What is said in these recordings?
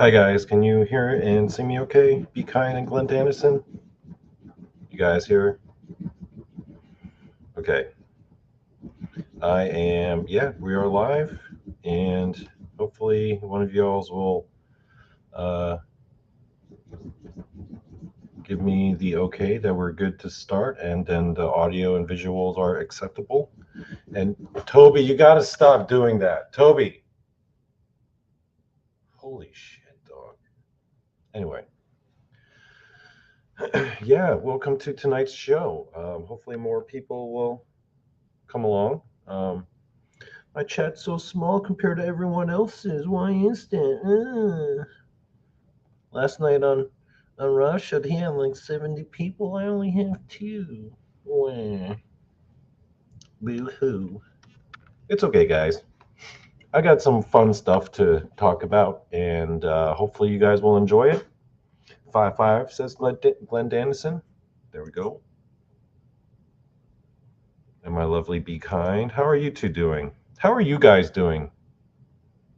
Hi guys, can you hear and see me okay? Be kind and Glenn Dennison. You guys hear? Okay. We are live, and hopefully one of y'alls will uh, give me the okay that we're good to start, and then the audio and visuals are acceptable. And Toby, you gotta stop doing that. Toby! Holy shit, dog. Anyway, yeah, welcome to tonight's show. Hopefully more people will come along. My chat's so small compared to everyone else's. Why is that? Last night on Russia, he had like 70 people. I only have two. Wah. Boo hoo. It's okay, guys. I got some fun stuff to talk about, and hopefully you guys will enjoy it. 5-5 says Glenn Dennison. There we go. And my lovely Be Kind. How are you two doing? How are you guys doing?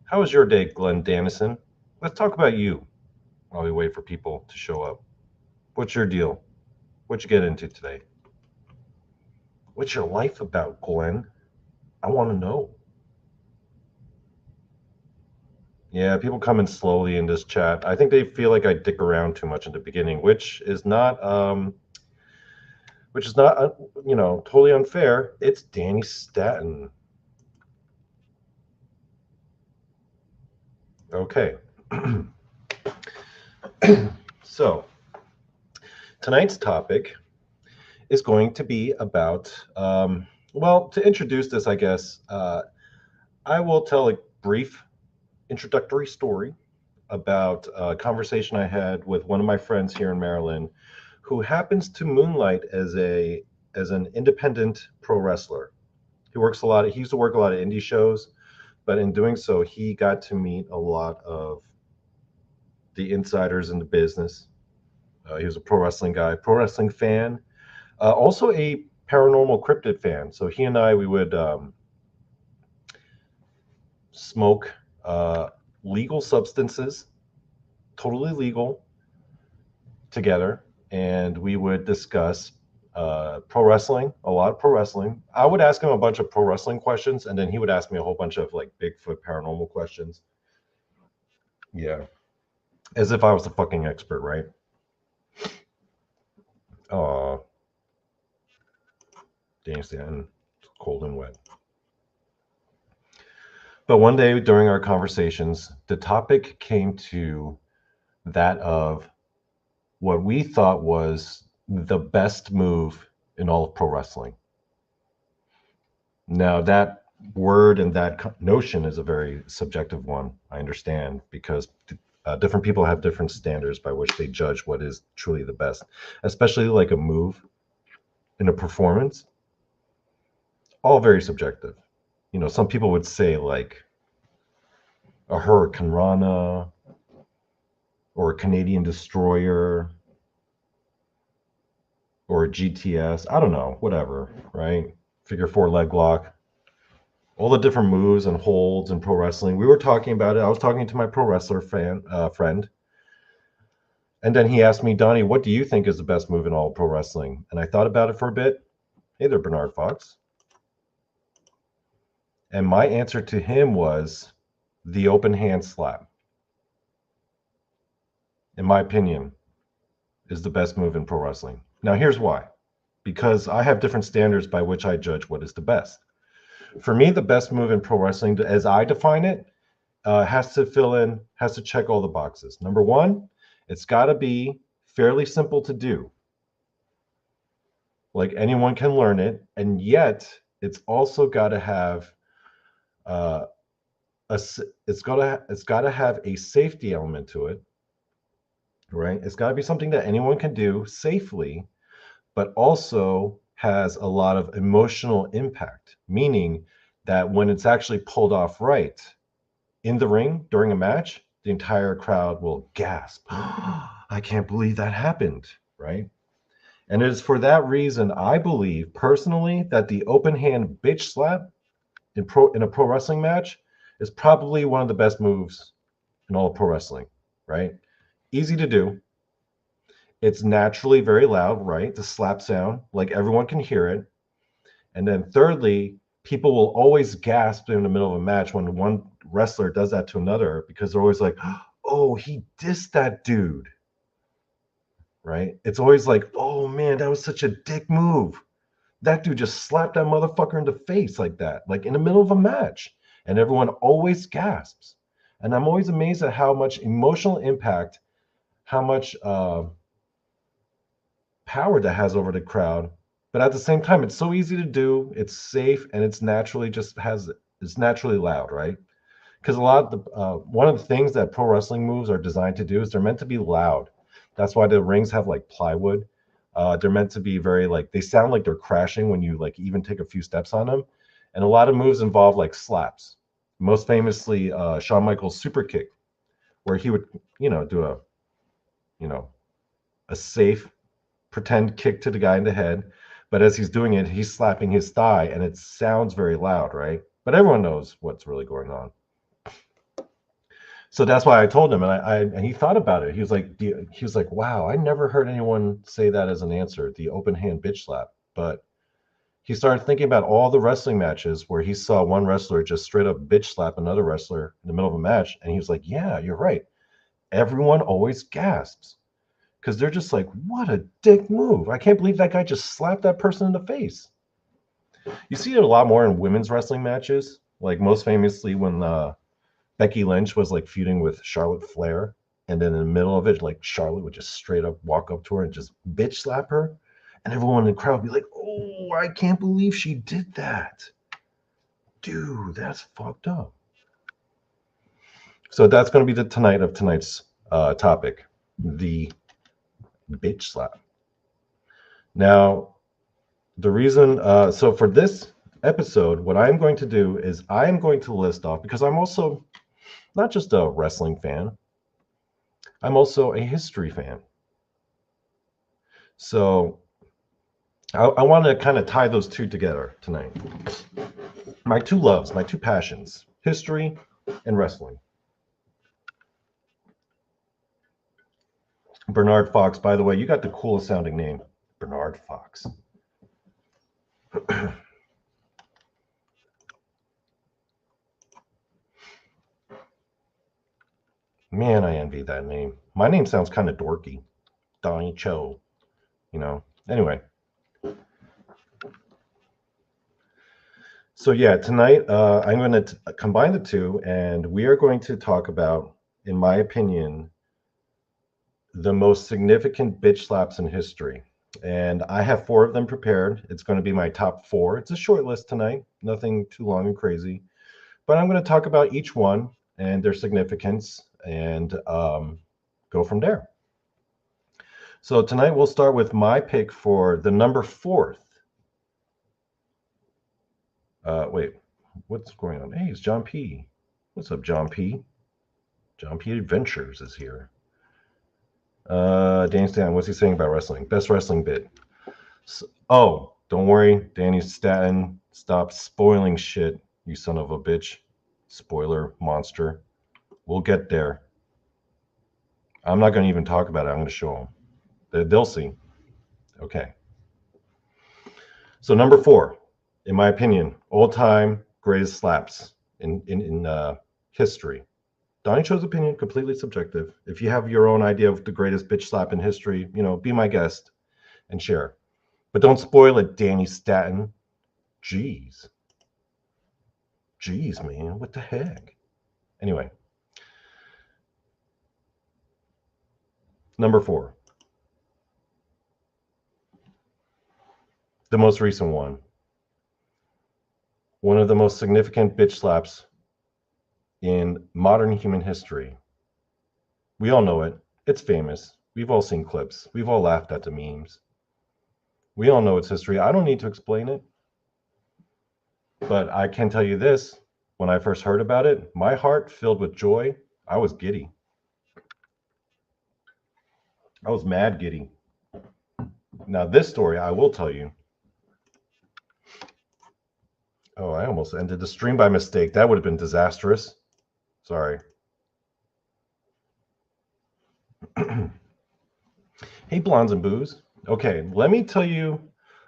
How was your day, Glenn Dennison? Let's talk about you while we wait for people to show up. What's your deal? What you get into today? What's your life about, Glenn? I want to know. Yeah, people come in slowly in this chat. I think they feel like I dick around too much in the beginning, which is not, totally unfair. It's Danny Staten. Okay. So tonight's topic is going to be about, to introduce this, I guess, I will tell a brief introductory story about a conversation I had with one of my friends here in Maryland, who happens to moonlight as an independent pro wrestler. He used to work a lot of indie shows, but in doing so, he got to meet a lot of the insiders in the business. He was a pro wrestling guy, pro wrestling fan, also a paranormal cryptid fan. So he and we would smoke legal substances, totally legal, together, and we would discuss pro wrestling, a lot of pro wrestling. I would ask him a bunch of pro wrestling questions, and then he would ask me a whole bunch of like Bigfoot paranormal questions. Yeah, as if I was the fucking expert, right? Oh, dang, Stanton, it's cold and wet. But one day during our conversations, the topic came to that of what we thought was the best move in all of pro wrestling. Now, that word and that notion is a very subjective one, I understand, because different people have different standards by which they judge what is truly the best, especially like a move in a performance. All very subjective. Some people would say like a Hurricane Rana or a Canadian Destroyer or a GTS. I don't know, whatever, right? Figure four leg lock, all the different moves and holds in pro wrestling. We were talking about it. I was talking to my pro wrestler friend, and then he asked me, Donnie, what do you think is the best move in all pro wrestling? And I thought about it for a bit. Hey there, Bernard Fox. And my answer to him was the open hand slap. In my opinion, is the best move in pro wrestling. Now, here's why. Because I have different standards by which I judge what is the best. For me, the best move in pro wrestling, as I define it, has to check all the boxes. Number one, it's got to be fairly simple to do. Like anyone can learn it, and yet it's also got to have it's got to have a safety element to it, right? It's got to be something that anyone can do safely, but also has a lot of emotional impact, meaning that when it's actually pulled off right in the ring during a match, the entire crowd will gasp. I can't believe that happened, right? And it is for that reason, I believe personally, that the open hand bitch slap in a pro wrestling match is probably one of the best moves in all of pro wrestling. right? Easy to do. It's naturally very loud, right? The slap sound, like everyone can hear it. And then thirdly, people will always gasp in the middle of a match when one wrestler does that to another because they're always like, oh, he dissed that dude, right? It's always like, oh man, that was such a dick move. That dude just slapped that motherfucker in the face like that, like in the middle of a match. And everyone always gasps. And I'm always amazed at how much emotional impact, how much power that has over the crowd. But at the same time, it's so easy to do, it's safe, and it's naturally loud, right? Because a lot of the one of the things that pro wrestling moves are designed to do is they're meant to be loud. That's why the rings have like plywood. They're meant to be very like they sound like they're crashing when you like even take a few steps on them. And a lot of moves involve like slaps. Most famously, Shawn Michaels' super kick, where he would do you know a safe pretend kick to the guy in the head, but as he's doing it, he's slapping his thigh, and it sounds very loud, right? But everyone knows what's really going on. So that's why I told him, and he thought about it. He was like, wow, I never heard anyone say that as an answer, the open hand bitch slap. But he started thinking about all the wrestling matches where he saw one wrestler just straight up bitch slap another wrestler in the middle of a match, and he was like, yeah, you're right. Everyone always gasps because they're just like, what a dick move. I can't believe that guy just slapped that person in the face. You see it a lot more in women's wrestling matches, like most famously when Becky Lynch was like feuding with Charlotte Flair. And then in the middle of it, like Charlotte would just straight up walk up to her and just bitch slap her. And everyone in the crowd would be like, oh, I can't believe she did that. Dude, that's fucked up. So that's going to be the tonight of tonight's topic, the bitch slap. Now, the reason, so for this episode, what I'm going to do is I'm going to list off, because I'm also not just a wrestling fan, I'm also a history fan. So I want to kind of tie those two together tonight. My two loves, my two passions, history and wrestling. Bernard Fox, by the way, you got the coolest sounding name, Bernard Fox. Man, I envy that name. My name sounds kind of dorky. Donnie Cho, Anyway. So yeah, tonight I'm going to combine the two, and we are going to talk about, in my opinion, the most significant bitch slaps in history. And I have 4 of them prepared. It's going to be my top 4. It's a short list tonight, nothing too long and crazy. But I'm going to talk about each one and their significance and go from there. So tonight we'll start with my pick for the number 4th. Wait, what's going on? Hey, it's John P. What's up, John P? John P. Adventures is here. Danny Stanton, what's he saying about wrestling? Best wrestling bit. Oh, don't worry, Danny Stanton. Stop spoiling shit, you son of a bitch. Spoiler monster. We'll get there. I'm not going to even talk about it. I'm going to show them. They'll see. Okay. So number 4, in my opinion, all-time greatest slaps in history. Donnie Cho's opinion, completely subjective. If you have your own idea of the greatest bitch slap in history, be my guest and share. But don't spoil it, Danny Stanton. Jeez. Jeez, man, what the heck? Anyway. Number 4. The most recent one. One of the most significant bitch slaps in modern human history. We all know it. It's famous. We've all seen clips. We've all laughed at the memes. We all know its history. I don't need to explain it. But I can tell you this. When I first heard about it, my heart filled with joy. I was giddy. I was mad giddy. Now, this story, I will tell you. Oh, I almost ended the stream by mistake. That would have been disastrous. Sorry. Hey, blondes and booze. Okay, let me tell you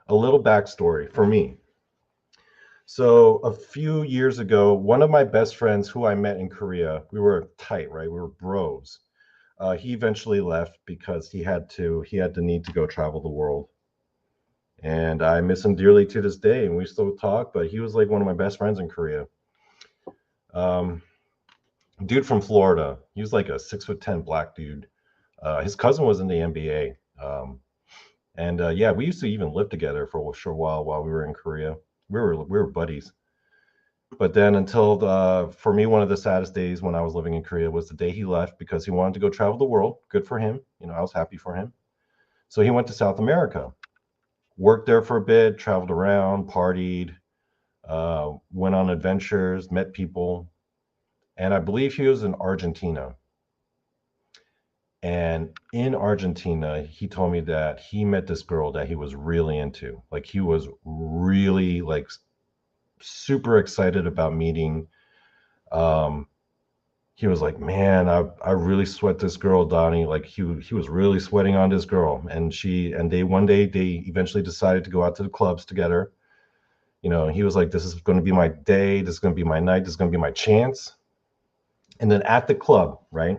a little backstory for me. So, a few years ago, one of my best friends who I met in Korea, we were tight, right? We were bros. He eventually left because he had the need to go travel the world. And I miss him dearly to this day, and we still talk, but he was like one of my best friends in Korea. Um, Dude from Florida. He was like a 6'10" black dude. His cousin was in the NBA. And yeah, we used to even live together for a short while we were in Korea. We were buddies. But then until for me, one of the saddest days when I was living in Korea was the day he left because he wanted to go travel the world. Good for him. I was happy for him. So he went to South America, worked there for a bit, traveled around, partied, went on adventures, met people, and I believe he was in Argentina. And in Argentina, he told me that he met this girl that he was really into. Like he was really like super excited about meeting. Um, he was like, "Man, I really sweat this girl, Donnie." Like he was really sweating on this girl, and they one day they eventually decided to go out to the clubs together. He was like, "This is going to be my day. This is going to be my night. This is going to be my chance." And then at the club, right?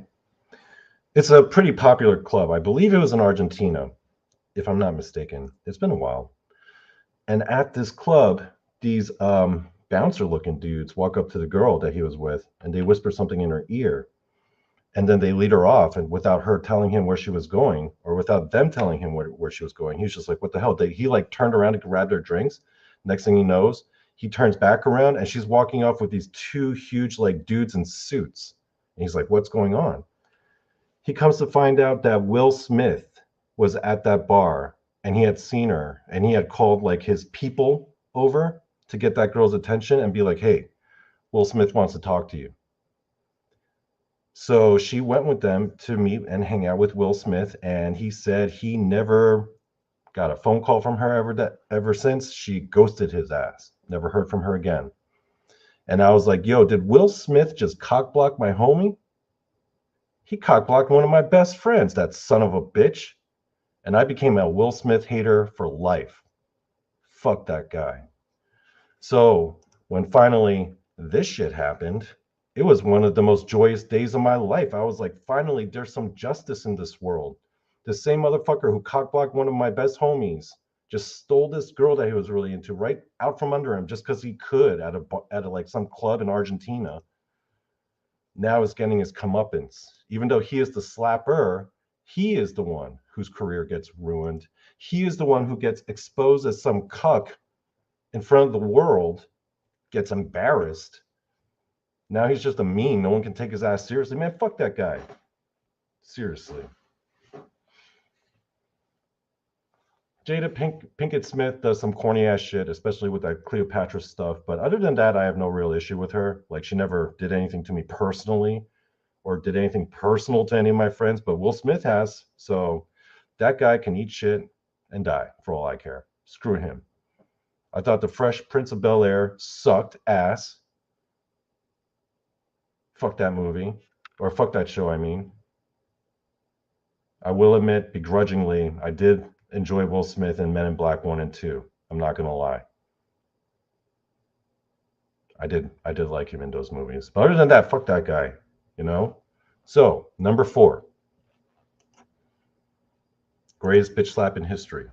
It's a pretty popular club. I believe it was in Argentina, if I'm not mistaken. It's been a while. And at this club, these bouncer looking dudes walk up to the girl that he was with and they whisper something in her ear. And then they lead her off. And without her telling him where she was going, or without them telling him where she was going, he's just like, what the hell? He like turned around and grabbed their drinks. Next thing he knows, he turns back around and she's walking off with these two huge like dudes in suits. And he's like, what's going on? He comes to find out that Will Smith was at that bar and he had seen her and he had called like his people over to get that girl's attention and be like, hey, Will Smith wants to talk to you. So she went with them to meet and hang out with Will Smith. And he said he never got a phone call from her ever since. She ghosted his ass. Never heard from her again. And I was like, yo, did Will Smith just cock block my homie? He cock blocked one of my best friends, that son of a bitch. And I became a Will Smith hater for life. Fuck that guy. So when finally this shit happened, it was one of the most joyous days of my life. I was like, finally, there's some justice in this world. The same motherfucker who cockblocked one of my best homies just stole this girl that he was really into right out from under him just because he could at a like some club in Argentina. Now is getting his comeuppance. Even though he is the slapper, he is the one whose career gets ruined. He is the one who gets exposed as some cuck in front of the world, gets embarrassed. Now he's just a meme. No one can take his ass seriously. Man, fuck that guy. Seriously. Pinkett Smith does some corny ass shit, especially with that Cleopatra stuff. But other than that, I have no real issue with her. Like, she never did anything to me personally or did anything personal to any of my friends, but Will Smith has. So that guy can eat shit and die for all I care. Screw him. I thought The Fresh Prince of Bel Air sucked ass. Fuck that movie. Or fuck that show, I mean. I will admit, begrudgingly, I did enjoy Will Smith in Men in Black 1 and 2. I'm not going to lie. I did like him in those movies. But other than that, fuck that guy, you know? So, number 4, greatest bitch slap in history.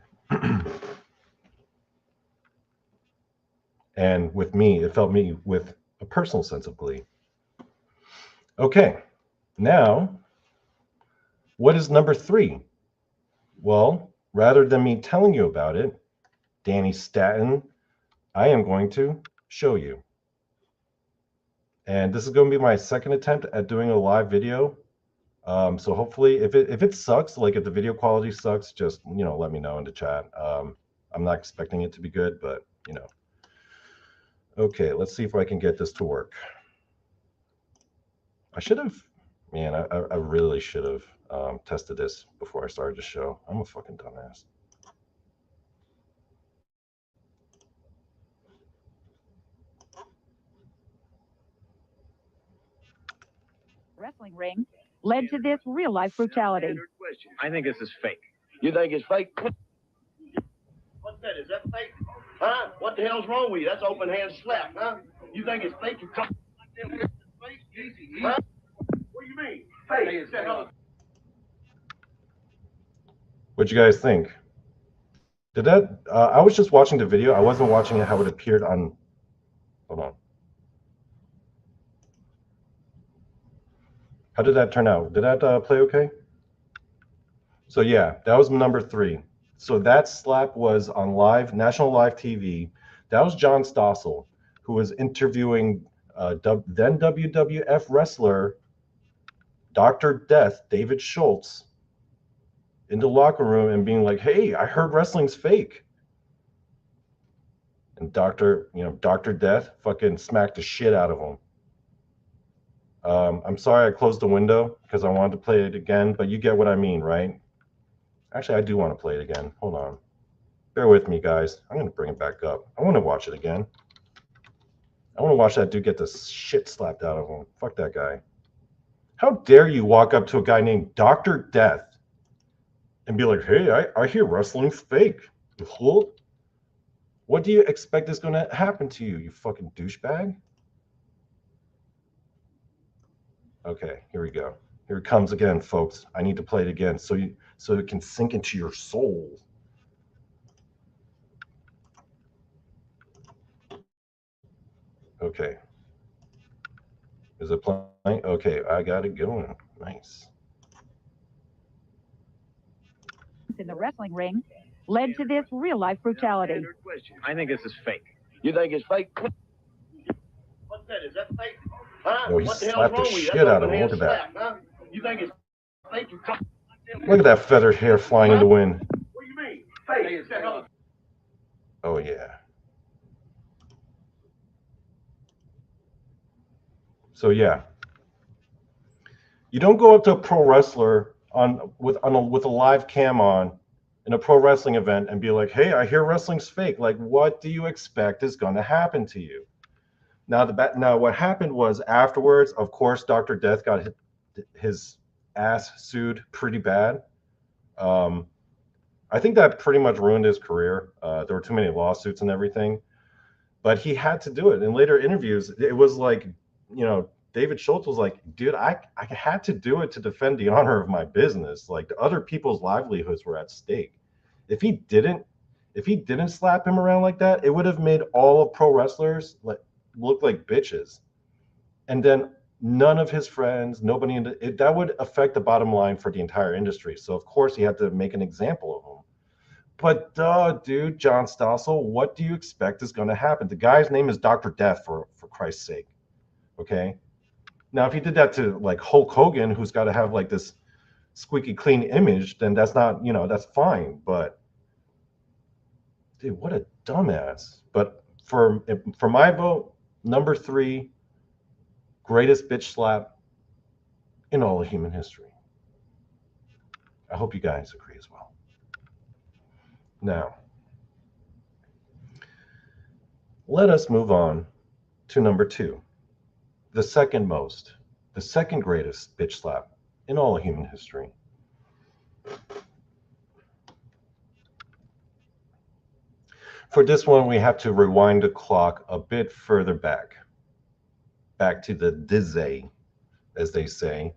And with me, it felt me with a personal sense of glee. Okay, now, what is number 3? Well, rather than me telling you about it, Danny Staten, I am going to show you. And this is going to be my second attempt at doing a live video. So hopefully, if it sucks, like if the video quality sucks, just let me know in the chat. I'm not expecting it to be good, but Okay, let's see if I can get this to work. I should have, man, I really should have tested this before I started the show. I'm a fucking dumbass. Wrestling ring led to this real-life brutality. I think this is fake. You think it's fake? What's that? Is that fake? Huh? What the hell's wrong with you? That's open hand slap, huh? You think it's fake? You come like that? Easy. Huh? What do you mean? Fake. What'd you guys think? Did that? I was just watching the video. I wasn't watching it how it appeared on. Hold on. How did that turn out? Did that play okay? So yeah, that was number 3. So that slap was on national live TV. That was John Stossel, who was interviewing then WWF wrestler Dr. Death, David Schultz, in the locker room and being like, "Hey, I heard wrestling's fake." And Dr. Death fucking smacked the shit out of him. I'm sorry I closed the window because I wanted to play it again, but you get what I mean, right? Actually, I do want to play it again. Hold on. Bear with me, guys. I'm going to bring it back up. I want to watch it again. I want to watch that dude get the shit slapped out of him. Fuck that guy. How dare you walk up to a guy named Dr. Death and be like, "Hey, I hear wrestling's fake." What do you expect is going to happen to you, you fucking douchebag? Okay, here we go. Here it comes again, folks. I need to play it again so it can sink into your soul. Okay. Is it playing? Okay, I got it going. Nice. In the wrestling ring, led to this real-life brutality. I think this is fake. You think it's fake? What's that? Is that fake? Huh? Yo, he what the hell's slapped the wrong with you? shit That's out of open him. hand Look at that. slap, huh? You think it's fake? You come Look at that feathered hair flying in the wind. What do you mean? Fake. Oh yeah. So yeah, you don't go up to a pro wrestler with a live cam on in a pro wrestling event and be like, "Hey, I hear wrestling's fake." Like, what do you expect is going to happen to you? Now what happened was afterwards, of course, Dr. Death got his ass sued pretty bad. I think that pretty much ruined his career. There were too many lawsuits and everything, but he had to do it. In later interviews, it was like, David Schultz was like, "Dude, I had to do it to defend the honor of my business. Like, the other people's livelihoods were at stake. If he didn't slap him around like that, it would have made all of pro wrestlers look like bitches, and then none of his friends, nobody that would affect the bottom line for the entire industry. So of course he had to make an example of him. But dude, John Stossel, what do you expect is going to happen? The guy's name is Dr. Death, for Christ's sake. Okay. Now, if he did that to like Hulk Hogan, who's got to have like this squeaky clean image, then that's not, that's fine. But dude, what a dumbass. But for my vote, number 3, greatest bitch slap in all of human history. I hope you guys agree as well. Now, let us move on to number 2, the second greatest bitch slap in all of human history. For this one, we have to rewind the clock a bit further back to the dizzy, as they say,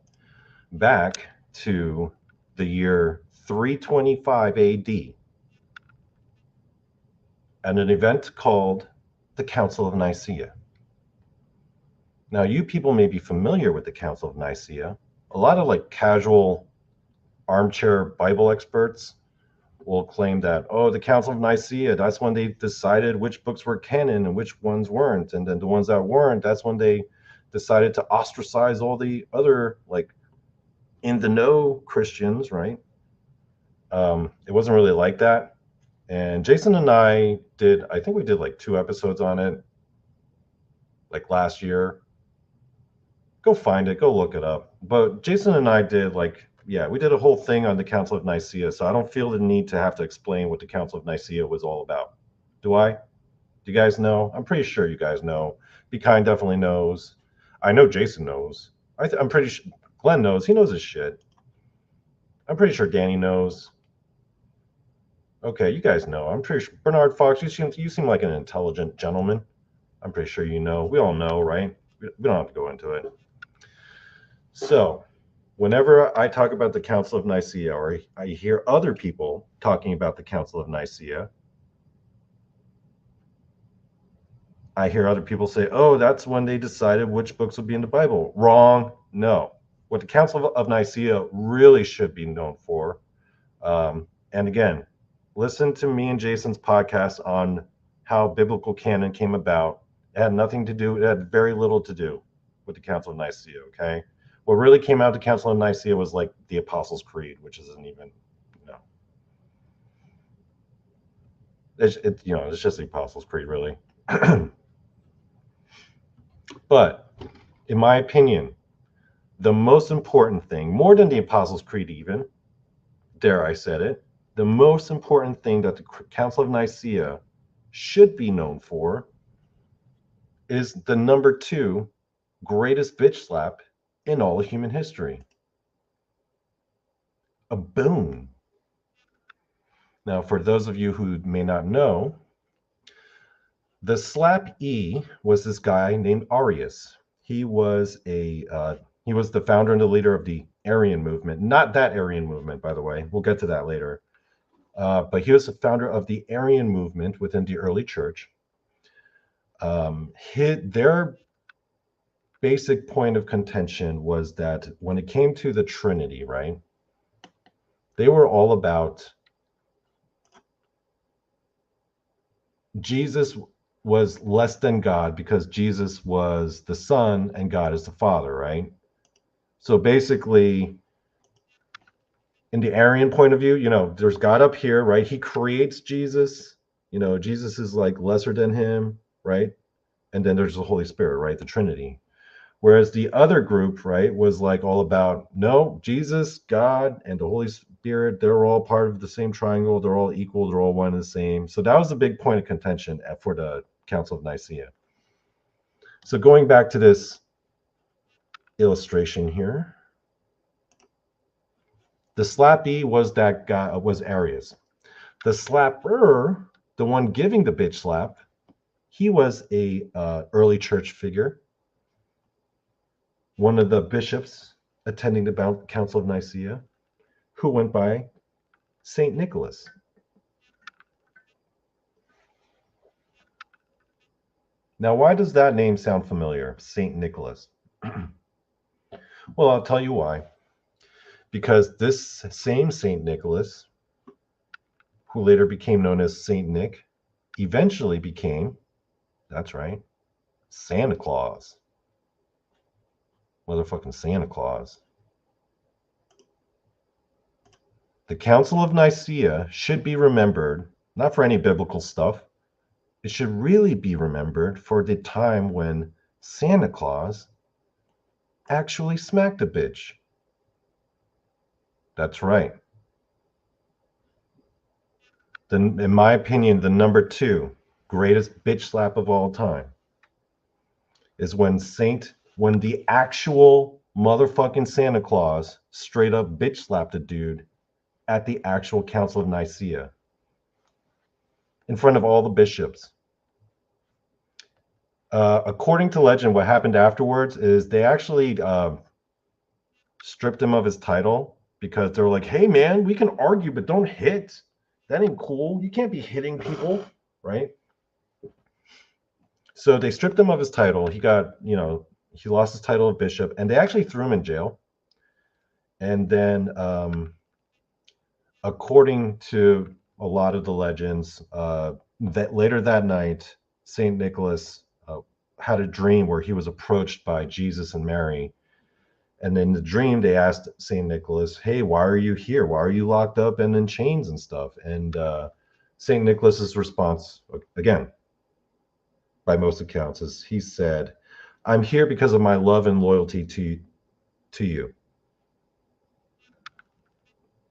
back to the year 325 AD, and an event called the Council of Nicaea. Now, you people may be familiar with the Council of Nicaea. A lot of like casual armchair Bible experts will claim that, oh, the Council of Nicaea, that's when they decided which books were canon and which ones weren't. And then the ones that weren't, that's when they decided to ostracize all the other like in the know Christians, right? It wasn't really like that. And Jason and I think we did like 2 episodes on it, like last year. Go find it, go look it up. But Jason and I did we did a whole thing on the Council of Nicaea, so I don't feel the need to have to explain what the Council of Nicaea was all about. Do I? Do you guys know? I'm pretty sure you guys know. Be Kind definitely knows. I know Jason knows. I'm pretty Glenn knows. He knows his shit. I'm pretty sure Danny knows. Okay, you guys know. I'm pretty sure Bernard Fox. You seem like an intelligent gentleman. I'm pretty sure you know. We all know, right? We don't have to go into it. So, whenever I talk about the Council of Nicaea, or I hear other people talking about the Council of Nicaea, I hear other people say, oh, that's when they decided which books would be in the Bible. Wrong. No. What the Council of Nicaea really should be known for, and again, listen to me and Jason's podcast on how biblical canon came about. It had nothing to do, it had very little to do with the Council of Nicaea, okay? What really came out of the Council of Nicaea was like the Apostles' Creed, which isn't even, it's just the Apostles' Creed, really. But in my opinion, the most important thing, more than the Apostles' Creed even, dare I said it, the most important thing that the Council of Nicaea should be known for is the number 2 greatest bitch slap in all of human history. A boom. Now, for those of you who may not know, the slap E was this guy named Arius. He was the founder and the leader of the Arian movement. Not that Arian movement, by the way. We'll get to that later. But he was the founder of the Arian movement within the early church. Their basic point of contention was that when it came to the Trinity, right, they were all about Jesus was less than God because Jesus was the Son and God is the Father, right? So basically, in the Arian point of view, there's God up here, right? He creates Jesus. Jesus is like lesser than him, right? And then there's the Holy Spirit, right? The Trinity. Whereas the other group, right, was like all about, no, Jesus, God, and the Holy Spirit, they're all part of the same triangle. They're all equal. They're all one and the same. So that was the big point of contention for the Council of Nicaea. So going back to this illustration here, the slappy was that guy, was Arius. The slapper, the one giving the bitch slap, he was a early church figure, one of the bishops attending the Council of Nicaea, who went by Saint Nicholas. Now, why does that name sound familiar, Saint Nicholas? Well, I'll tell you why. Because this same Saint Nicholas, who later became known as Saint Nick, eventually became, that's right, Santa Claus. Motherfucking Santa Claus. The Council of Nicaea should be remembered, not for any biblical stuff. It should really be remembered for the time when Santa Claus actually smacked a bitch. That's right. In my opinion, the number 2 greatest bitch slap of all time is when the actual motherfucking Santa Claus straight up bitch slapped a dude at the actual Council of Nicaea in front of all the bishops. According to legend, what happened afterwards is they actually stripped him of his title because they were like, hey man, we can argue, but don't hit. That ain't cool. You can't be hitting people, right? So they stripped him of his title. He got, he lost his title of bishop, and they actually threw him in jail. And then, according to a lot of the legends, that later that night, Saint Nicholas had a dream where he was approached by Jesus and Mary. And in the dream, they asked Saint Nicholas, hey, why are you here? Why are you locked up and in chains and stuff? And Saint Nicholas's response, again, by most accounts, is he said, I'm here because of my love and loyalty to you.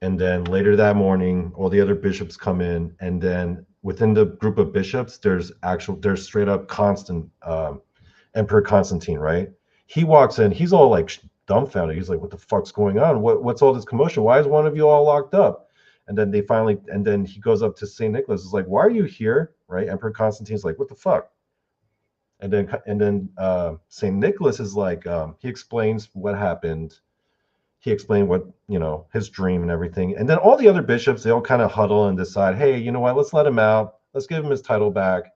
And then later that morning, all the other bishops come in, and then within the group of bishops, there's straight up Emperor Constantine, right? He walks in, he's all like dumbfounded. He's like, what the fuck's going on? What's all this commotion? Why is one of you all locked up? And then then he goes up to St. Nicholas. Is like, why are you here? Right? Emperor Constantine's like, what the fuck? And then St. Nicholas is like, he explains what happened. He explained what, his dream and everything. And then all the other bishops, they all kind of huddle and decide, hey, you know what? Let's let him out. Let's give him his title back.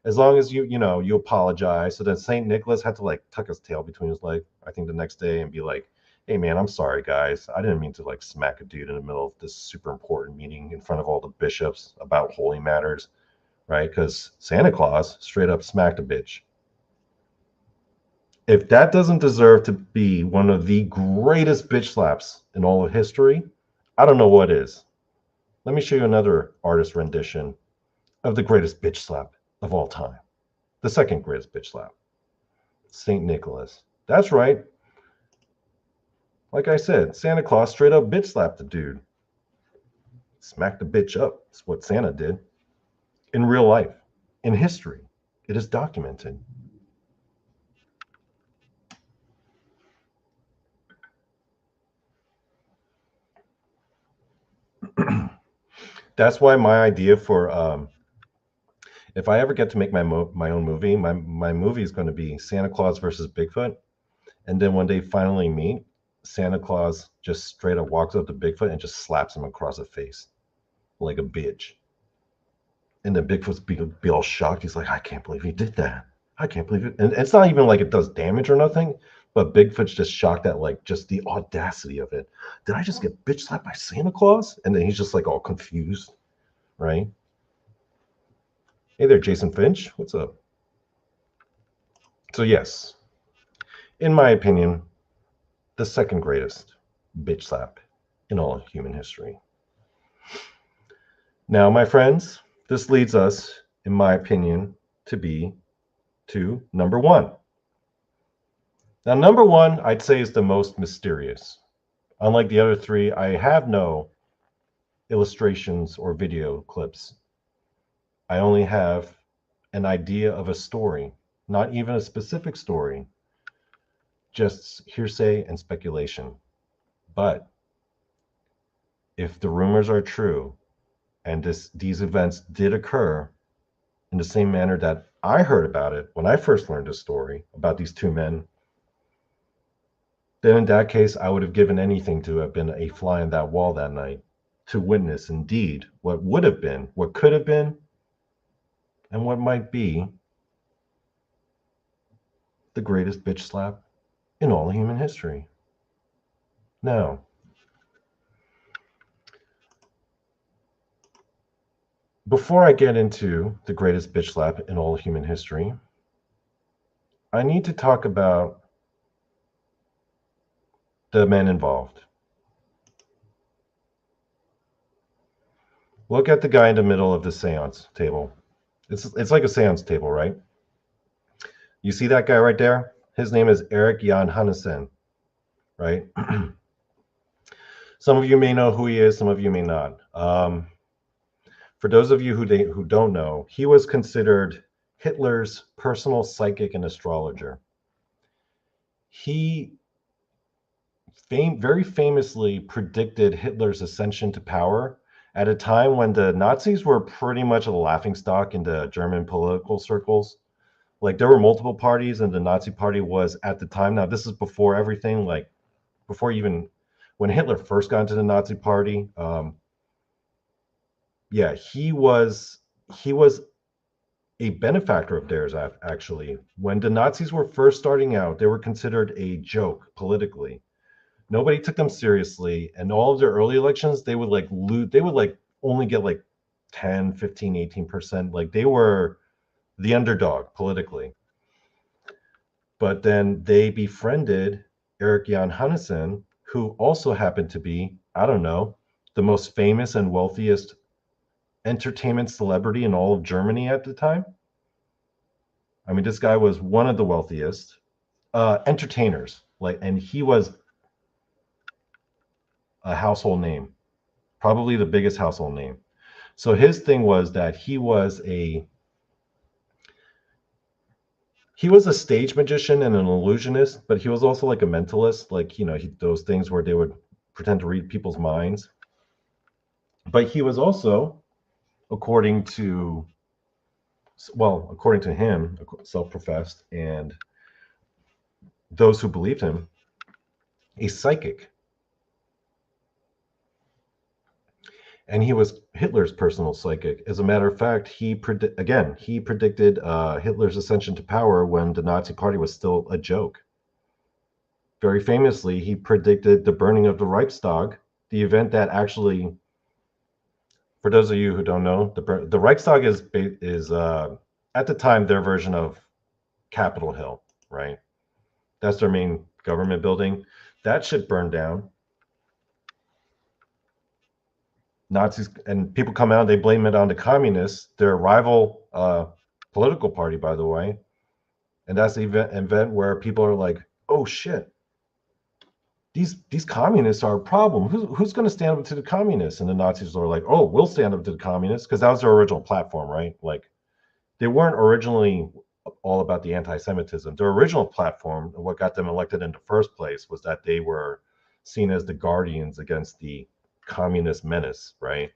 As long as you apologize. So then St. Nicholas had to like tuck his tail between his legs, I think the next day, and be like, hey man, I'm sorry guys. I didn't mean to like smack a dude in the middle of this super important meeting in front of all the bishops about holy matters, right? Because Santa Claus straight up smacked a bitch. If that doesn't deserve to be one of the greatest bitch slaps in all of history, I don't know what is. Let me show you another artist rendition of the greatest bitch slap of all time. The second greatest bitch slap. St. Nicholas. That's right. Like I said, Santa Claus straight up bitch slapped the dude. Smacked the bitch up. That's what Santa did. In real life. In history. It is documented. That's why my idea for if I ever get to make my own movie, my movie is going to be Santa Claus versus Bigfoot. And then when they finally meet, Santa Claus just straight up walks up to Bigfoot and just slaps him across the face like a bitch. And then Bigfoot's be all shocked. He's like, I can't believe he did that. I can't believe it. And it's not even like it does damage or nothing, but Bigfoot's just shocked at like just the audacity of it. Did I just get bitch slapped by Santa Claus? And then he's just like all confused, right? Hey there, Jason Finch. What's up? So yes, in my opinion, the second greatest bitch slap in all of human history. Now, my friends, this leads us, in my opinion, to number one. Now, number one, I'd say, is the most mysterious. Unlike the other three, I have no illustrations or video clips. I only have an idea of a story, not even a specific story, just hearsay and speculation. But if the rumors are true, and these events did occur in the same manner that I heard about it when I first learned the story about these two men, then in that case, I would have given anything to have been a fly on that wall that night to witness indeed what would have been, what could have been, and what might be the greatest bitch slap in all human history. Now, before I get into the greatest bitch slap in all human history, I need to talk about the men involved. Look at the guy in the middle of the seance table. It's like a seance table, right? You see that guy right there? His name is Erik Jan Hannesen, right? Some of you may know who he is, some of you may not. For those of you who don't know, he was considered Hitler's personal psychic and astrologer. He very famously predicted Hitler's ascension to power at a time when the Nazis were pretty much a laughingstock in the German political circles. Like there were multiple parties, and the Nazi party was at the time. Now this is before everything, like before even when Hitler first got into the Nazi party. Yeah, he was a benefactor of theirs. Actually, when the Nazis were first starting out, they were considered a joke politically. Nobody took them seriously, and all of their early elections, they would like lose. They would like only get like 10, 15, 18%. Like they were the underdog politically. But then they befriended Erik Jan Hannesen, who also happened to be, I don't know, the most famous and wealthiest entertainment celebrity in all of Germany at the time. I mean, this guy was one of the wealthiest entertainers, and he was a household name, probably the biggest household name. So his thing was that he he was a stage magician and an illusionist, but he was also like a mentalist, like, you know, those things where they would pretend to read people's minds. But he was also, according to, well, according to him, self-professed, and those who believed him, a psychic. And he was Hitler's personal psychic. As a matter of fact, he predicted Hitler's ascension to power when the Nazi Party was still a joke. Very famously, he predicted the burning of the Reichstag, the event that actually, for those of you who don't know, the Reichstag is at the time their version of Capitol Hill, right? That's their main government building. That shit burned down. Nazis and people come out, they blame it on the communists, their rival political party, by the way. And that's the event where people are like, oh shit, these communists are a problem. Who's going to stand up to the communists? And the Nazis are like, oh, we'll stand up to the communists, because that was their original platform, right? Like, they weren't originally all about the anti-Semitism. Their original platform, what got them elected in the first place, was that they were seen as the guardians against the communist menace, right?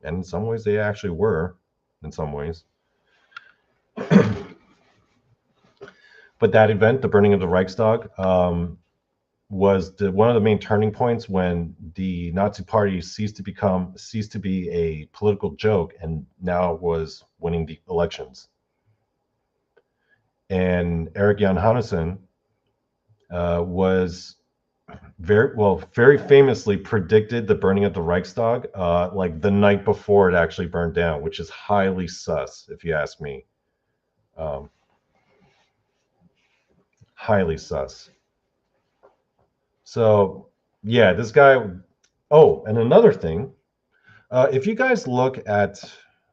And in some ways they actually were, in some ways. But that event, the burning of the Reichstag, was one of the main turning points when the Nazi Party ceased to be a political joke and now was winning the elections. And Eric Jan Hanneson was very famously predicted the burning of the Reichstag like the night before it actually burned down, which is highly sus, if you ask me. Highly sus. So yeah, this guy. Oh, and another thing, if you guys look at,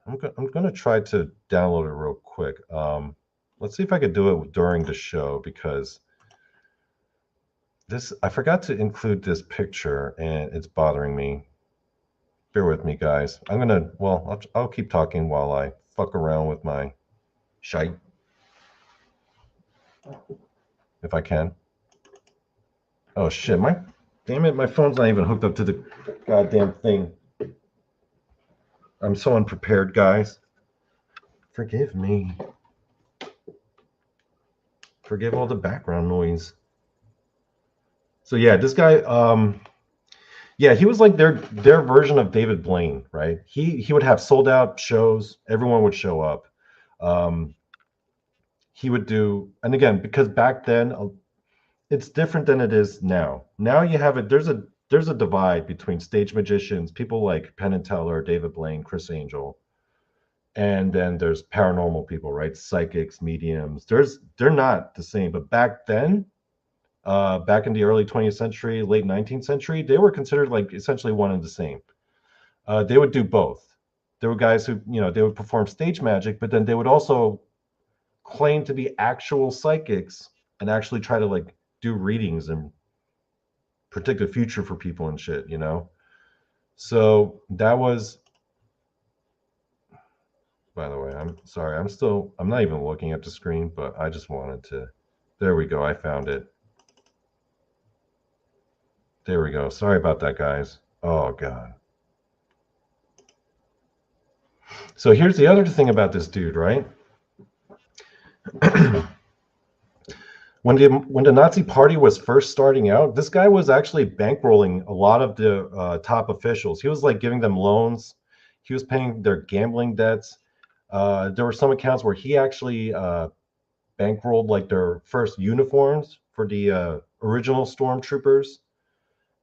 I'm going to try to download it real quick. Let's see if I could do it during the show, because I forgot to include this picture and it's bothering me. Bear with me, guys. I'll keep talking while I fuck around with my shite, if I can. Oh shit, damn it, my phone's not even hooked up to the goddamn thing. I'm so unprepared, guys. Forgive me. Forgive all the background noise. So yeah, this guy, yeah, he was like their version of David Blaine, right? He would have sold out shows, everyone would show up. He would do, and again, because back then it's different than it is now. Now you have there's a divide between stage magicians, people like Penn and Teller, David Blaine, Chris Angel, and then there's paranormal people, right? Psychics, mediums. They're not the same, but back then, back in the early 20th century, late 19th century, they were considered like essentially one and the same. They would do both. There were guys who, they would perform stage magic, but then they would also claim to be actual psychics and actually try to like do readings and predict the future for people and shit, So that was, by the way, I'm sorry, I'm not even looking at the screen, but I just wanted to, there we go, I found it. There we go. Sorry about that, guys. Oh, God. So here's the other thing about this dude, right? When the Nazi Party was first starting out, this guy was actually bankrolling a lot of the top officials. He was like giving them loans. He was paying their gambling debts. There were some accounts where he actually bankrolled like their first uniforms for the original stormtroopers.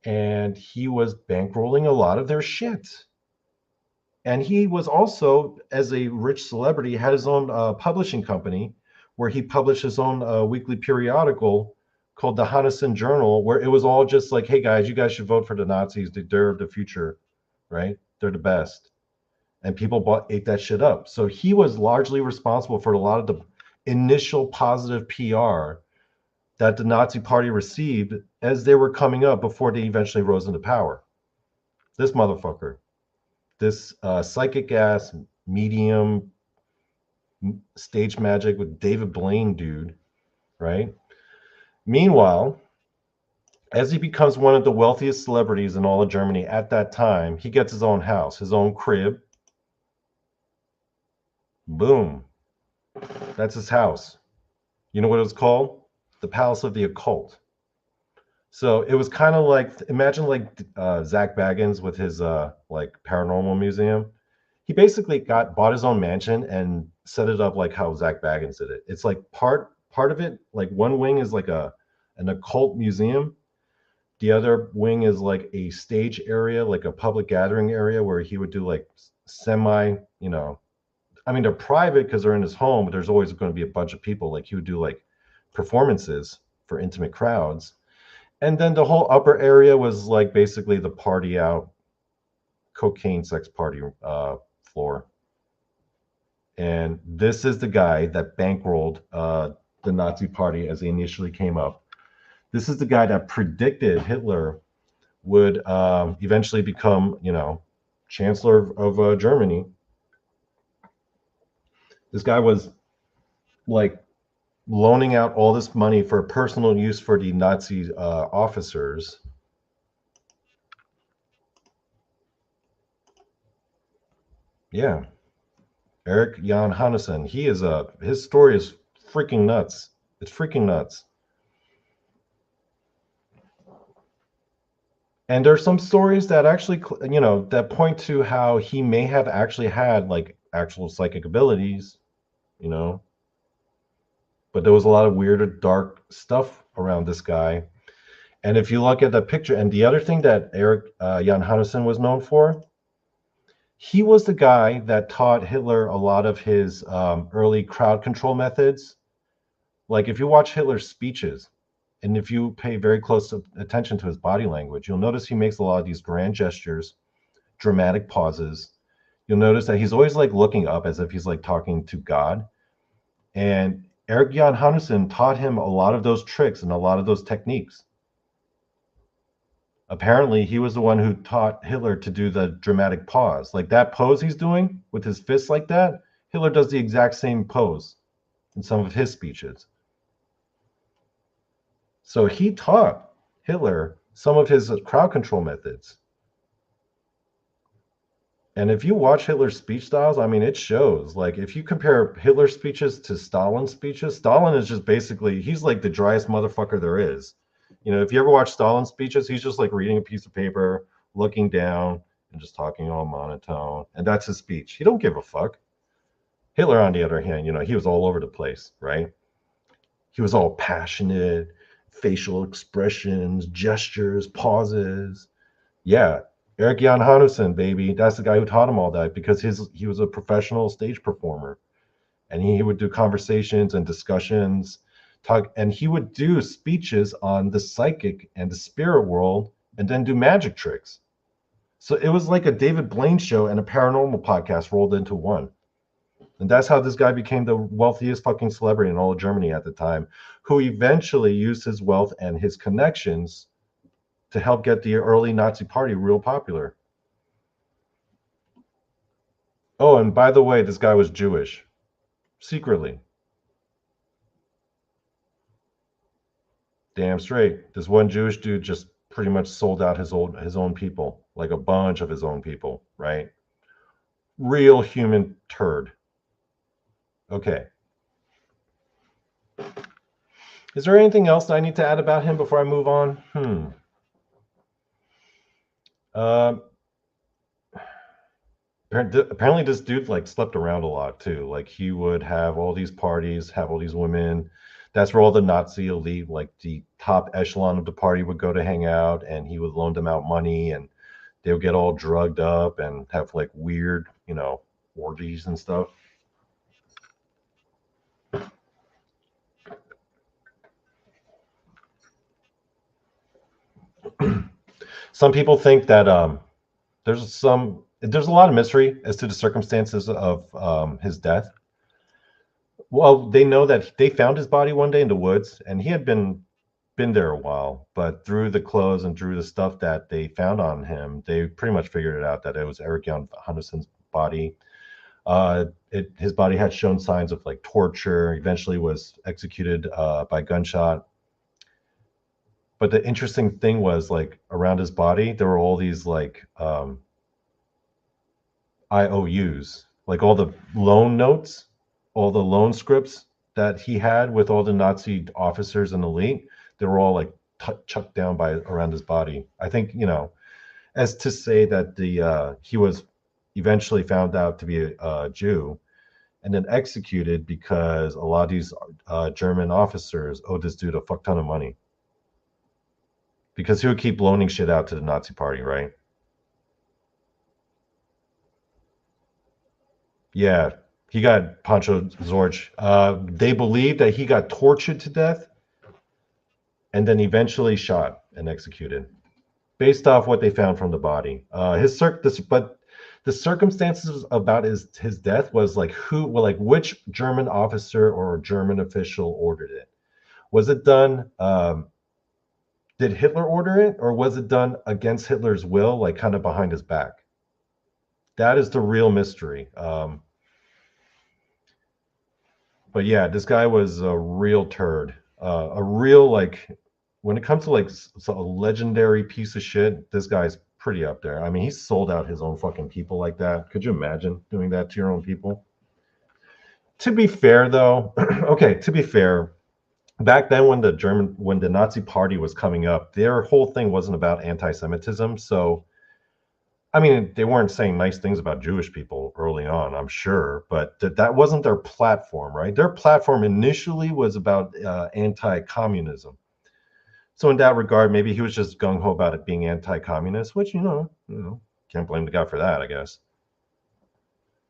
And he was bankrolling a lot of their shit. And he was also, as a rich celebrity, had his own publishing company where he published his own weekly periodical called the Hanneson Journal, where it was all just like, hey guys, you guys should vote for the Nazis. They're the future, right? They're the best. And people ate that shit up. So he was largely responsible for a lot of the initial positive PR that the Nazi Party received as they were coming up before they eventually rose into power. This motherfucker, this psychic ass medium, stage magic with David Blaine, dude, right? Meanwhile, as he becomes one of the wealthiest celebrities in all of Germany at that time, he gets his own house, his own crib. Boom. That's his house. You know what it was called? The Palace of the Occult. So it was kind of like, imagine like Zach Baggins with his like paranormal museum. He basically bought his own mansion and set it up like how Zach Baggins did it. It's like part of it, like one wing is like an occult museum. The other wing is like a stage area, like a public gathering area where he would do like semi, I mean, they're private because they're in his home, but there's always going to be a bunch of people. Like he would do like performances for intimate crowds. And then the whole upper area was like basically the party out, cocaine sex party floor. And this is the guy that bankrolled the Nazi party as they initially came up. This is the guy that predicted Hitler would eventually become, chancellor of Germany. This guy was like loaning out all this money for personal use for the Nazi officers. Yeah, Eric Jan Hansen. His story is freaking nuts. It's freaking nuts. And there's some stories that actually, that point to how he may have actually had like actual psychic abilities, you know. But there was a lot of weird or dark stuff around this guy. And if you look at the picture, and the other thing that Eric Jan Hansen was known for, he was the guy that taught Hitler a lot of his early crowd control methods. Like if you watch Hitler's speeches, and if you pay very close attention to his body language, you'll notice he makes a lot of these grand gestures, dramatic pauses. You'll notice that he's always like looking up as if he's like talking to God. And Eric Jan Hansen taught him a lot of those tricks and a lot of those techniques. Apparently, he was the one who taught Hitler to do the dramatic pause. Like that pose he's doing with his fists like that, Hitler does the exact same pose in some of his speeches. So he taught Hitler some of his crowd control methods. And if you watch Hitler's speech styles, I mean, it shows. Like, if you compare Hitler's speeches to Stalin's speeches, Stalin is just basically, he's like the driest motherfucker there is. If you ever watch Stalin's speeches, he's just like reading a piece of paper, looking down, and just talking all monotone. And that's his speech. He don't give a fuck. Hitler, on the other hand, he was all over the place, right? He was all passionate, facial expressions, gestures, pauses. Yeah, Eric Jan Hansen, baby. That's the guy who taught him all that because he was a professional stage performer. And he would do conversations and discussions, and he would do speeches on the psychic and the spirit world and then do magic tricks. So it was like a David Blaine show and a paranormal podcast rolled into one. And that's how this guy became the wealthiest fucking celebrity in all of Germany at the time, who eventually used his wealth and his connections to help get the early Nazi party real popular. Oh, and by the way, this guy was Jewish, secretly. Damn straight. This one Jewish dude just pretty much sold out his own people, like a bunch of his own people, right? Real human turd. Okay. Is there anything else I need to add about him before I move on? Apparently this dude like slept around a lot too. Like he would have all these parties, have all these women. That's where all the Nazi elite, like the top echelon of the party, would go to hang out, and he would loan them out money, and they would get all drugged up and have like weird, orgies and stuff. Some people think that there's a lot of mystery as to the circumstances of his death. Well, they know that they found his body one day in the woods, and he had been there a while. But through the clothes and through the stuff that they found on him, they pretty much figured it out that it was Eric Jan Hansen's body. His body had shown signs of like torture. Eventually, was executed by gunshot. But the interesting thing was like around his body, there were all these like IOUs, like all the loan notes, all the loan scripts that he had with all the Nazi officers and elite. They were all like chucked down by around his body. I think, as to say that the he was eventually found out to be a Jew and then executed because a lot of these German officers owed this dude a fuck ton of money because he would keep loaning shit out to the Nazi party, right? Yeah, he got Pancho Zorch. They believe that he got tortured to death and then eventually shot and executed, based off what they found from the body. But the circumstances about his death was like which German officer or German official ordered it? Was it done? Did Hitler order it, or was it done against Hitler's will, like kind of behind his back? That is the real mystery. But yeah, this guy was a real turd. A real like when it comes to like a legendary piece of shit, this guy's pretty up there. I mean, he sold out his own fucking people like that. Could you imagine doing that to your own people? To be fair, though, okay, to be fair, back then when the Nazi Party was coming up, their whole thing wasn't about anti-Semitism. So, I mean, they weren't saying nice things about Jewish people early on, I'm sure, but that wasn't their platform, right? Their platform initially was about anti-communism. So in that regard, maybe he was just gung ho about it being anti-communist, which can't blame the guy for that, I guess.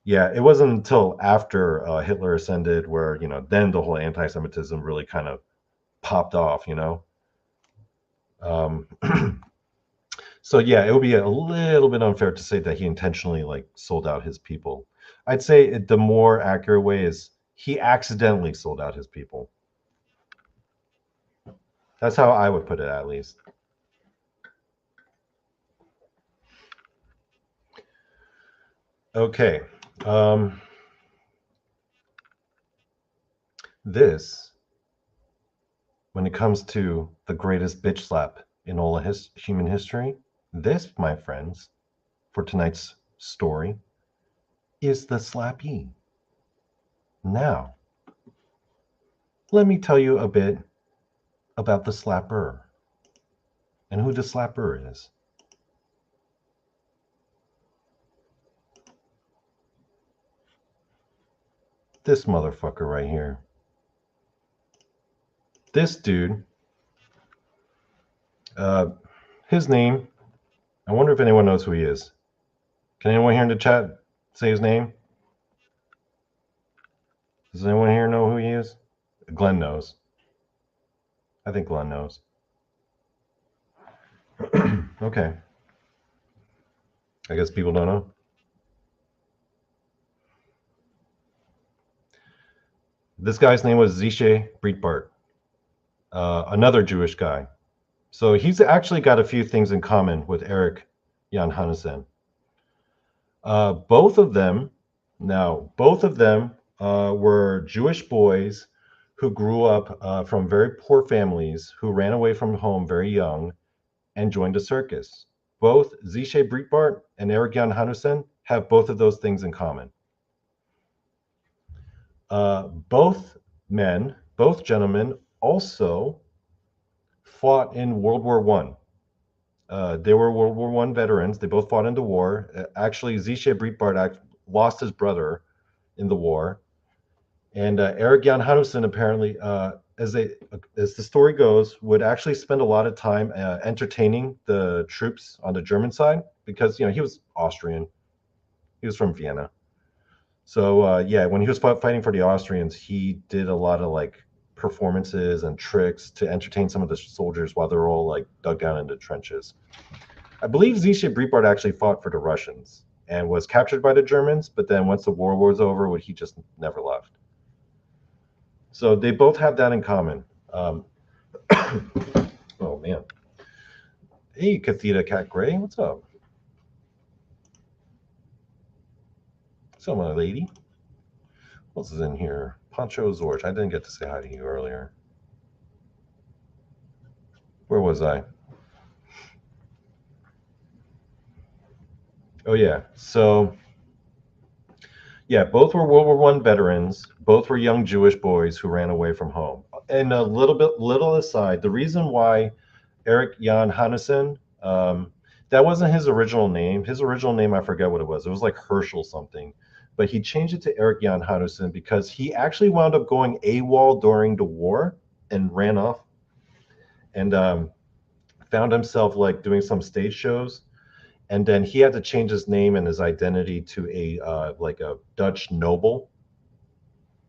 Yeah, it wasn't until after Hitler ascended where then the whole anti-Semitism really kind of popped off. Um, so yeah, it would be a little bit unfair to say that he intentionally like sold out his people. I'd say the more accurate way is he accidentally sold out his people. That's how I would put it, at least. Okay. This, when it comes to the greatest bitch slap in all of human history, this, my friends, for tonight's story, is the slappee. Now, let me tell you a bit about the slapper and who the slapper is. This motherfucker right here. This dude, his name, I wonder if anyone knows who he is. Can anyone here in the chat say his name? Does anyone here know who he is? Glenn knows. I think Glenn knows. Okay. I guess people don't know. This guy's name was Zishe Breitbart, another Jewish guy. So he's actually got a few things in common with Eric Jan Hannesen. Both of them were Jewish boys who grew up from very poor families, who ran away from home very young and joined a circus. Both Zishe Breitbart and Eric Jan Hannesen have both of those things in common. Both gentlemen also fought in World War I. They were World War I veterans. They both fought in the war. Actually, Zishe Breitbart lost his brother in the war. And Eric Jan Hannesen apparently, as the story goes, would actually spend a lot of time entertaining the troops on the German side because he was Austrian. He was from Vienna. So yeah, when he was fighting for the Austrians, he did a lot of like performances and tricks to entertain some of the soldiers while they're all like dug down into trenches. I believe Zishe Breitbart actually fought for the Russians and was captured by the Germans, but then once the war was over, he just never left. So they both have that in common. Oh man. Hey, Catheta Cat Gray, what's up? So, my lady, what else is in here? Poncho Zorch. I didn't get to say hi to you earlier. Where was I? Oh, yeah. So, yeah, both were World War One veterans. Both were young Jewish boys who ran away from home. And a little aside, the reason why Eric Jan Hansen, that wasn't his original name. His original name, I forget what it was. It was like Herschel something. But he changed it to Eric Jan Hansen because he actually wound up going AWOL during the war and ran off and found himself like doing some stage shows. And then he had to change his name and his identity to a like a Dutch noble,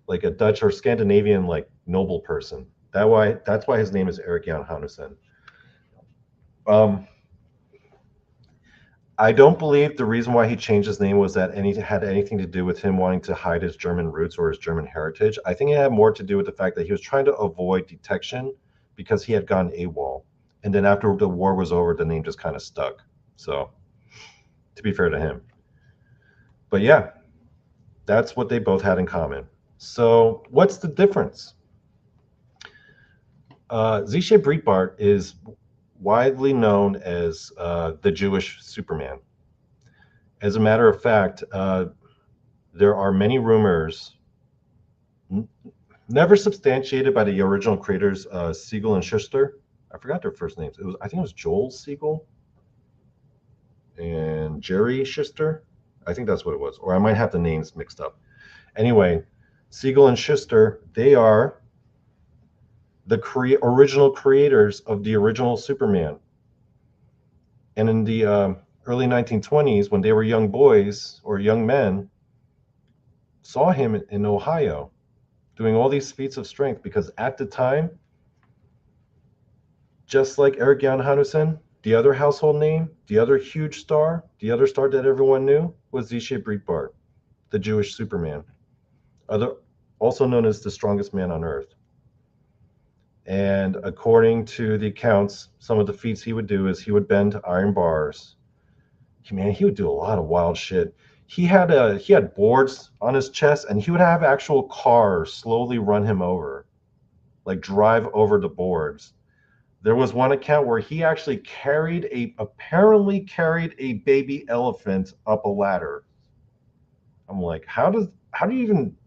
like a Dutch or Scandinavian like noble person. That's why his name is Eric Jan Hansen. Um, I don't believe the reason why he changed his name was that had anything to do with him wanting to hide his German roots or his German heritage. I think it had more to do with the fact that he was trying to avoid detection because he had gone AWOL. And then after the war was over, the name just kind of stuck. So, to be fair to him. But yeah, that's what they both had in common. So, what's the difference? Zishe Breitbart is widely known as the Jewish Superman. As a matter of fact, there are many rumors, never substantiated by the original creators, Siegel and Schuster. I forgot their first names. I think it was Joel Siegel and Jerry Schuster. I think that's what it was, or I might have the names mixed up. Anyway, Siegel and Schuster, they are the original creators of the original Superman. And in the early 1920s, when they were young boys or young men, saw him in Ohio doing all these feats of strength because at the time, just like Eric Jan Hansen, the other household name, the other huge star, the other star that everyone knew was Zishe Breitbart, the Jewish Superman, also known as the strongest man on earth. And according to the accounts, some of the feats he would do is he would bend iron bars. Man, he would do a lot of wild shit. He had boards on his chest, and he would have actual cars slowly run him over, like drive over the boards. There was one account where he actually apparently carried a baby elephant up a ladder. I'm like, how do you even?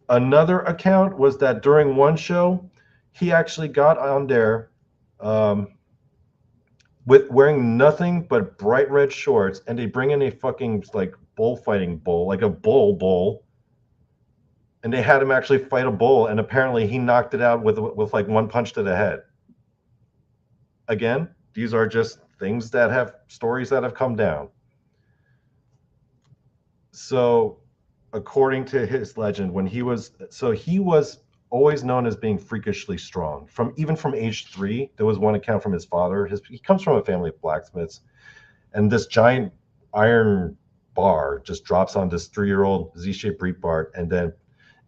Another account was that during one show, he actually got on there with wearing nothing but bright red shorts, and they bring in a fucking like bullfighting bull, like a bull, and they had him actually fight a bull, and apparently he knocked it out with like one punch to the head. Again, these are just things that have stories that have come down. So, according to his legend, he was always known as being freakishly strong. Even from age 3, there was one account from his father. He comes from a family of blacksmiths, and this giant iron bar just drops on this 3-year-old Z-shaped Breitbart, and then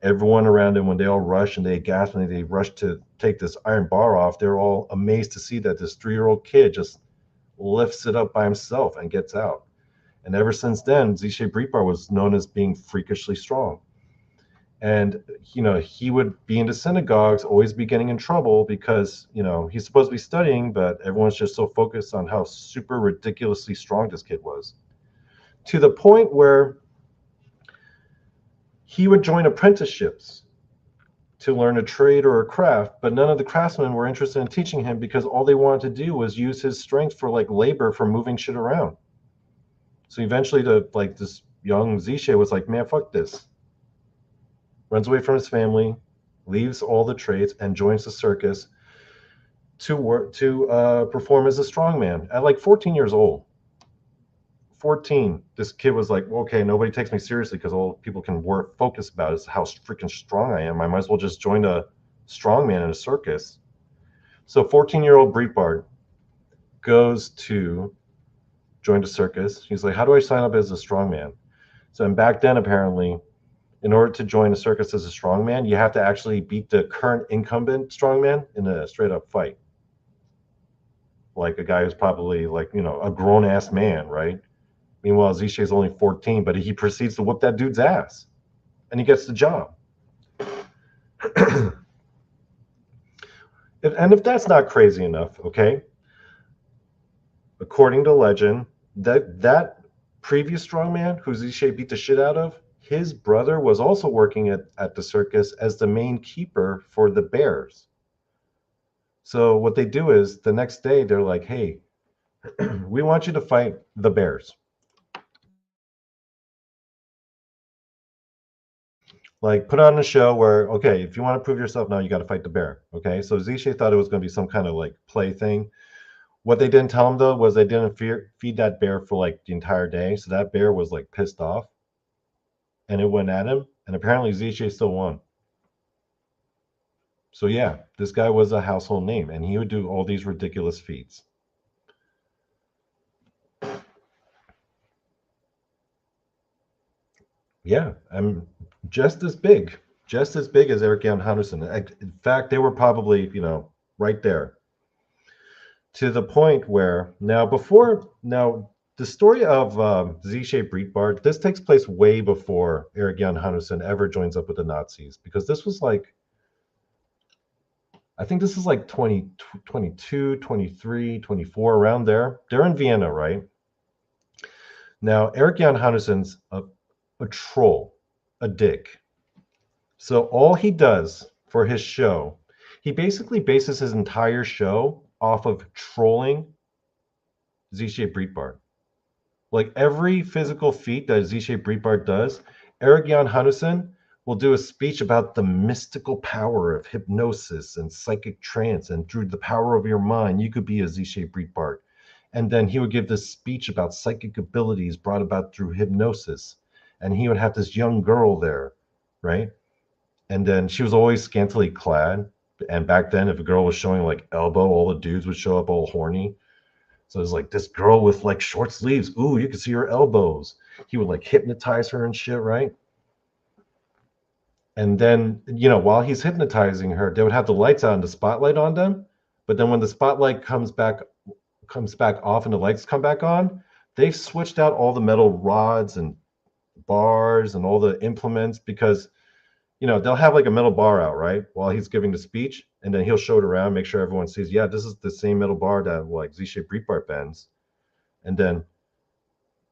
everyone around him, when they all rush and they gasp and they rush to take this iron bar off, they're all amazed to see that this 3-year-old kid just lifts it up by himself and gets out. And ever since then, Zishe Breitbart was known as being freakishly strong. And, he would be in the synagogues, always be getting in trouble because, he's supposed to be studying, but everyone's just so focused on how super ridiculously strong this kid was. To the point where he would join apprenticeships to learn a trade or a craft, but none of the craftsmen were interested in teaching him because all they wanted to do was use his strength for like labor for moving shit around. So eventually this young Zishe was like, man, fuck this. Runs away from his family, leaves all the trades, and joins the circus to perform as a strongman at like 14 years old. 14, this kid was like, okay, nobody takes me seriously because all people can focus about is how freaking strong I am. I might as well just join a strongman in a circus. So 14-year-old Breitbart goes to join the circus. He's like, how do I sign up as a strongman? So, and back then, apparently, in order to join a circus as a strongman, you have to actually beat the current incumbent strongman in a straight-up fight. Like a guy who's probably like, a grown-ass man, right? Meanwhile, Zishay's only 14, but he proceeds to whoop that dude's ass, and he gets the job. And if that's not crazy enough, okay, according to legend, that previous strongman who Zishay beat the shit out of, his brother was also working at the circus as the main keeper for the bears. So what they do is the next day they're like, hey, we want you to fight the bears. Like, put on a show where, okay, if you want to prove yourself now, you got to fight the bear. Okay, so Zishay thought it was going to be some kind of like play thing. What they didn't tell him though was they didn't feed that bear for like the entire day, so that bear was like pissed off, and it went at him, and apparently Zishay still won. So yeah, this guy was a household name, and he would do all these ridiculous feats. Yeah, I'm just as big as Eric Jan Henderson. In fact, they were probably, right there, to the point where now the story of Z-shaped Breitbart, this takes place way before Eric Jan Henderson ever joins up with the Nazis, because this was like, I think this is like 2022, 23, 24, around there. They're in Vienna, right? Now, Eric Jan Henderson's a troll, a dick. So all he does for his show, he basically bases his entire show off of trolling Z-shaped Breitbart. Like every physical feat that Z-shaped Breitbart does, Eric Jan Henderson will do a speech about the mystical power of hypnosis and psychic trance, and through the power of your mind, you could be a Z-shaped Breitbart. And then he would give this speech about psychic abilities brought about through hypnosis. And he would have this young girl there, right? And then she was always scantily clad. And back then, if a girl was showing like elbow, all the dudes would show up all horny. So it's like this girl with like short sleeves. Ooh, you can see her elbows. He would like hypnotize her and shit, right? And then, while he's hypnotizing her, they would have the lights out and the spotlight on them. But then when the spotlight comes back off and the lights come back on, they've switched out all the metal rods and bars and all the implements, because they'll have like a metal bar out, right, while he's giving the speech, and then he'll show it around, make sure everyone sees, yeah, this is the same metal bar that like Z-shaped Breitbart bends. And then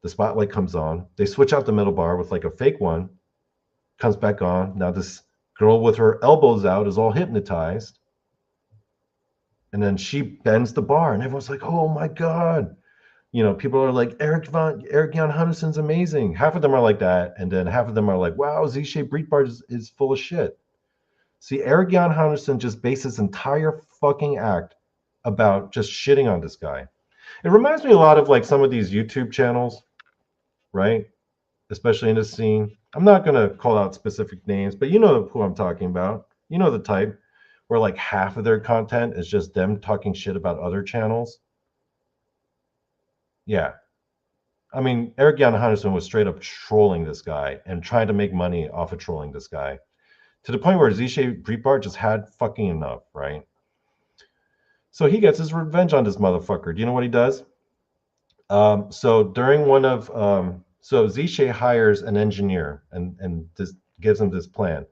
the spotlight comes on, they switch out the metal bar with like a fake one, comes back on. Now this girl with her elbows out is all hypnotized, and then she bends the bar, and everyone's like, oh my god. People are like, Eric Jan Henderson's amazing. Half of them are like that, and then half of them are like, wow, Z-shaped Breitbart is full of shit. See, Eric Jan Henderson just based his entire fucking act about just shitting on this guy. It reminds me a lot of like some of these YouTube channels, right? Especially in this scene. I'm not gonna call out specific names, but you know who I'm talking about. You know the type where like half of their content is just them talking shit about other channels. Yeah. I mean, Eric Jan Henderson was straight up trolling this guy and trying to make money off of trolling this guy, to the point where Z-shaped Breitbart just had fucking enough, right? So he gets his revenge on this motherfucker. Do you know what he does? So during one of so Z-Shay hires an engineer and this gives him this plan.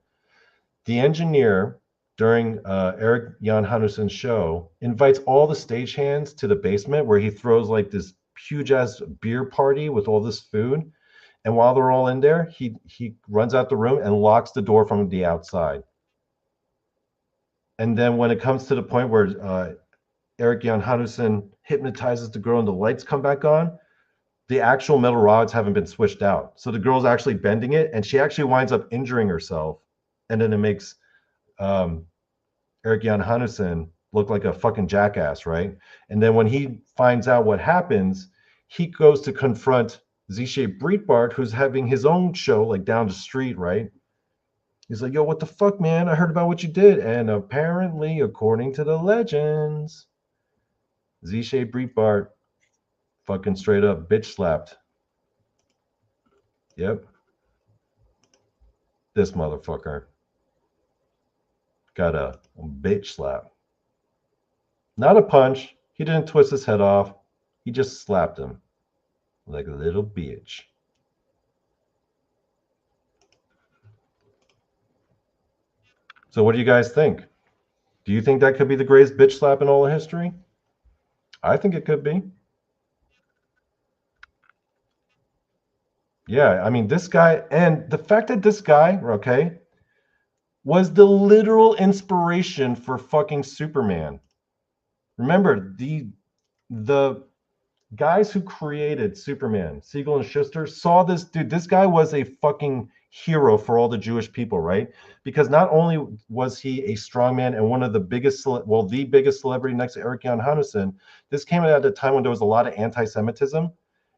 The engineer, during Eric Jan Henderson's show, invites all the stagehands to the basement, where he throws like this huge ass beer party with all this food. And while they're all in there, he runs out the room and locks the door from the outside. And then when it comes to the point where Eric Jan Henderson hypnotizes the girl and the lights come back on, the actual metal rods haven't been switched out. So the girl's actually bending it, and she actually winds up injuring herself. And then it makes Eric Jan Henderson look like a fucking jackass, right? And then when he finds out what happens, he goes to confront Z-shaped Breitbart, who's having his own show like down the street, right? He's like, yo, what the fuck, man? I heard about what you did. And apparently, according to the legends, Z-shaped Breitbart fucking straight up bitch slapped. Yep. This motherfucker got a bitch slap. Not a punch. He didn't twist his head off. He just slapped him. like a little bitch. So what do you guys think? Do you think that could be the greatest bitch slap in all of history? I think it could be. Yeah, I mean, this guy, and the fact that this guy, okay, was the literal inspiration for fucking Superman. Remember, the guys who created Superman, Siegel and Schuster, saw this dude. This guy was a fucking hero for all the Jewish people, right? Because not only was he a strongman and one of the biggest, well, the biggest celebrity next to Eric Jan Hansen, this came at a time when there was a lot of anti-Semitism,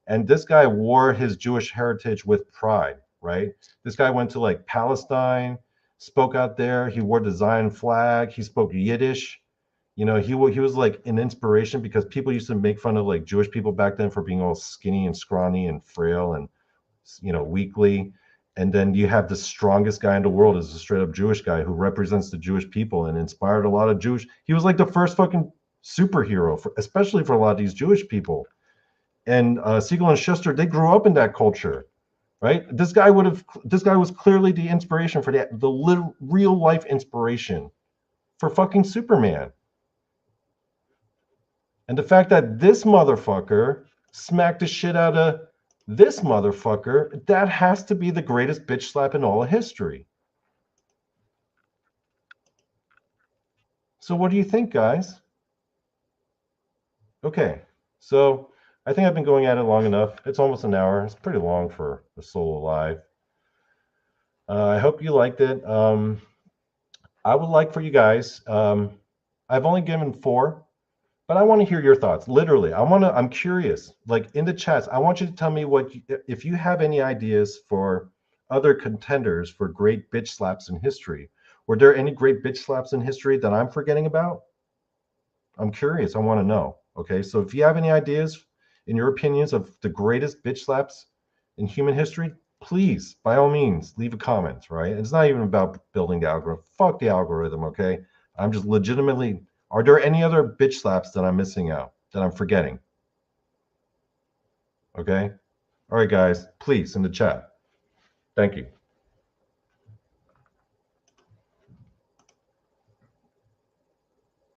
and this guy wore his Jewish heritage with pride, right? This guy went to like Palestine, spoke out there. He wore the Zion flag. He spoke Yiddish. You know, he was like an inspiration because people used to make fun of like Jewish people back then for being all skinny and scrawny and frail and, you know, weakly. And then you have the strongest guy in the world is a straight up Jewish guy who represents the Jewish people and inspired a lot of Jewish. He was like the first fucking superhero, especially for a lot of these Jewish people. And Siegel and Schuster, they grew up in that culture, right? This guy was clearly the inspiration for the real life inspiration for fucking Superman. And the fact that this motherfucker smacked the shit out of this motherfucker, that has to be the greatest bitch slap in all of history. So what do you think, guys? Okay, so I think I've been going at it long enough. It's almost an hour. It's pretty long for a solo live. I hope you liked it. I would like for you guys, I've only given 4. But I want to hear your thoughts. Literally, I'm curious, like in the chats, I want you to tell me if you have any ideas for other contenders for great bitch slaps in history. Were there any great bitch slaps in history that I'm forgetting about? I'm curious. I want to know. Okay. So if you have any ideas, in your opinions, of the greatest bitch slaps in human history, please, by all means, leave a comment, right? It's not even about building the algorithm. Fuck the algorithm. Okay. I'm just legitimately. Are there any other bitch slaps that I'm missing out, that I'm forgetting? Okay. All right, guys, please, in the chat. Thank you.